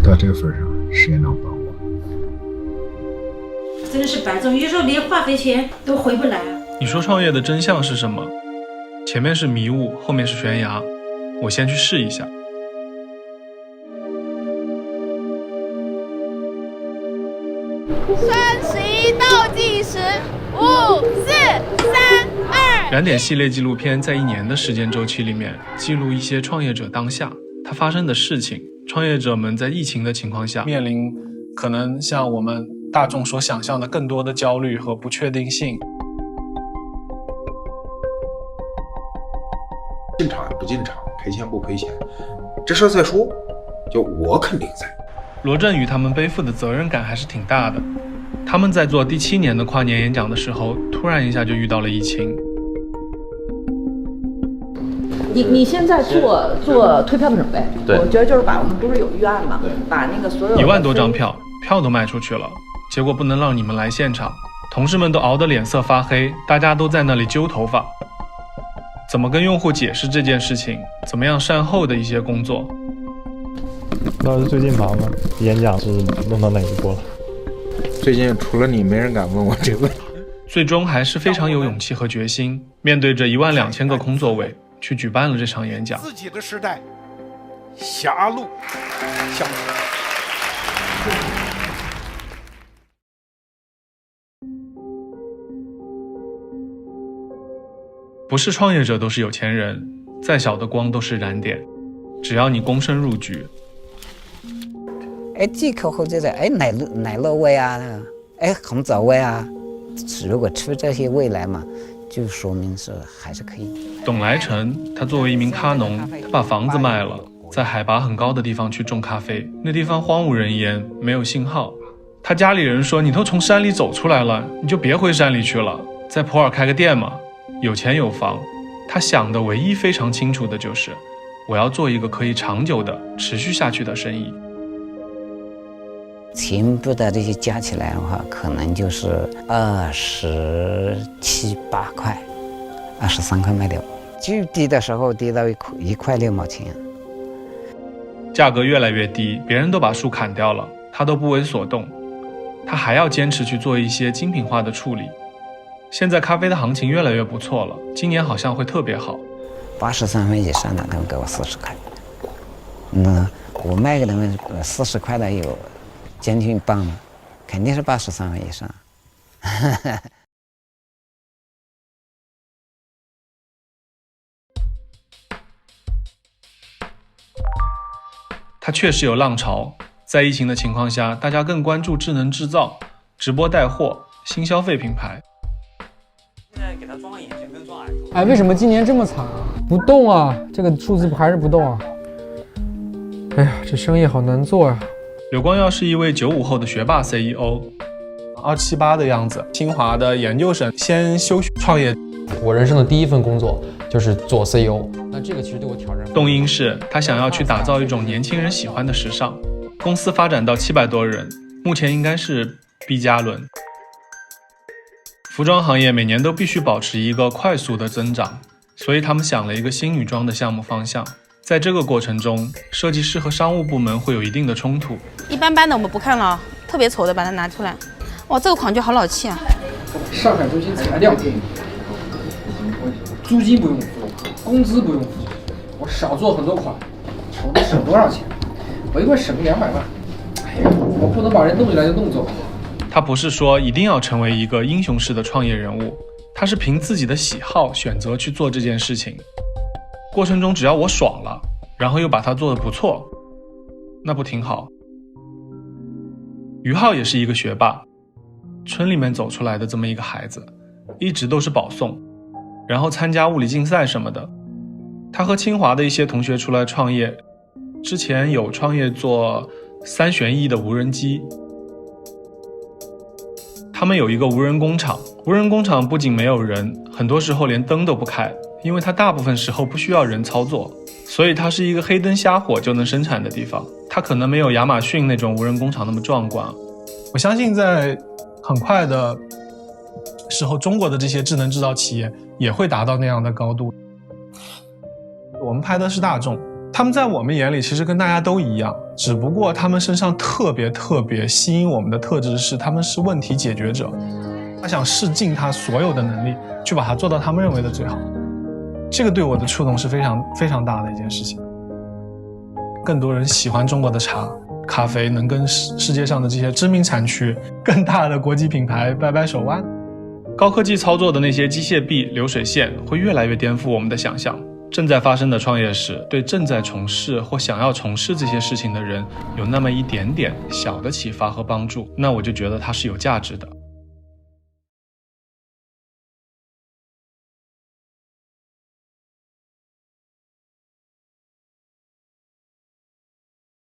到这份上，谁能帮我？真的是白种，有时候连话费钱都回不来。你说创业的真相是什么？前面是迷雾，后面是悬崖，我先去试一下。31倒计时，5、4、3、2。燃点系列纪录片在1年的时间周期里面，记录一些创业者当下他发生的事情。创业者们在疫情的情况下，面临可能像我们大众所想象的更多的焦虑和不确定性。进场不进场，赔钱不赔钱，这事再说，就我肯定在。罗振宇他们背负的责任感还是挺大的。他们在做第7年的跨年演讲的时候，突然一下就遇到了疫情。你现在做退票的准备，我觉得就是把我们不是有预案嘛，把那个所有1万多张票都卖出去了，结果不能让你们来现场，同事们都熬得脸色发黑，大家都在那里揪头发。怎么跟用户解释这件事情？怎么样善后的一些工作？老师最近忙吗？演讲是弄到哪一步了？最近除了你，没人敢问我这个问题。最终还是非常有勇气和决心，面对着12000个空座位，去举办了这场演讲。自己的时代，狭路相逢。不是创业者都是有钱人，再小的光都是燃点，只要你躬身入局。忌口或者是奶酪味啊，红枣味啊，如果吃这些味来嘛，就说明是还是可以。董来成，他作为一名咖农，他把房子卖了，在海拔很高的地方去种咖啡，那地方荒无人烟，没有信号。他家里人说，你都从山里走出来了，你就别回山里去了，在普洱开个店嘛，有钱有房。他想的唯一非常清楚的就是，我要做一个可以长久的持续下去的生意。全部的这些加起来的话，可能就是27、8块，23块卖掉。最低的时候低到1块6毛钱。价格越来越低，别人都把树砍掉了，他都不为所动。他还要坚持去做一些精品化的处理。现在咖啡的行情越来越不错了，今年好像会特别好。83分以上的他们给我40块，我卖给他们40块的有将近一半了，肯定是83分以上。它确实有浪潮，在疫情的情况下，大家更关注智能制造、直播带货、新消费品牌。现在给他装个眼镜跟装耳朵。为什么今年这么惨啊？不动啊，这个数字还是不动啊？哎呀，这生意好难做啊。柳光耀是一位95后的学霸 CEO，27、8的样子，清华的研究生，先休学创业。我人生的第一份工作就是做 CEO， 那这个其实对我挑战。动因是他想要去打造一种年轻人喜欢的时尚，公司发展到700多人，目前应该是 B 加轮。服装行业每年都必须保持一个快速的增长，所以他们想了一个新女装的项目方向。在这个过程中，设计师和商务部门会有一定的冲突。一般般的我们不看了，特别丑的把它拿出来。哇，这个款就好老气啊！上海中心裁掉，租金不用付，工资不用付，我少做很多款，我能省多少钱？我一个月省200万。哎呀，我不能把人弄起来就弄走。他不是说一定要成为一个英雄式的创业人物，他是凭自己的喜好选择去做这件事情。过程中只要我爽了，然后又把它做得不错，那不挺好？于浩也是一个学霸，村里面走出来的这么一个孩子，一直都是保送，然后参加物理竞赛什么的。他和清华的一些同学出来创业，之前有创业做3旋翼的无人机。他们有一个无人工厂，无人工厂不仅没有人，很多时候连灯都不开，因为它大部分时候不需要人操作，所以它是一个黑灯瞎火就能生产的地方。它可能没有亚马逊那种无人工厂那么壮观。我相信在很快的时候，中国的这些智能制造企业也会达到那样的高度。我们拍的是大众，他们在我们眼里其实跟大家都一样，只不过他们身上特别吸引我们的特质是他们是问题解决者，他想试尽他所有的能力去把它做到他们认为的最好。这个对我的触动是非常大的一件事情。更多人喜欢中国的茶咖啡，能跟世界上的这些知名产区更大的国际品牌掰手腕。高科技操作的那些机械臂、流水线会越来越颠覆我们的想象。正在发生的创业史对正在从事或想要从事这些事情的人有那么一点点小的启发和帮助，那我就觉得它是有价值的。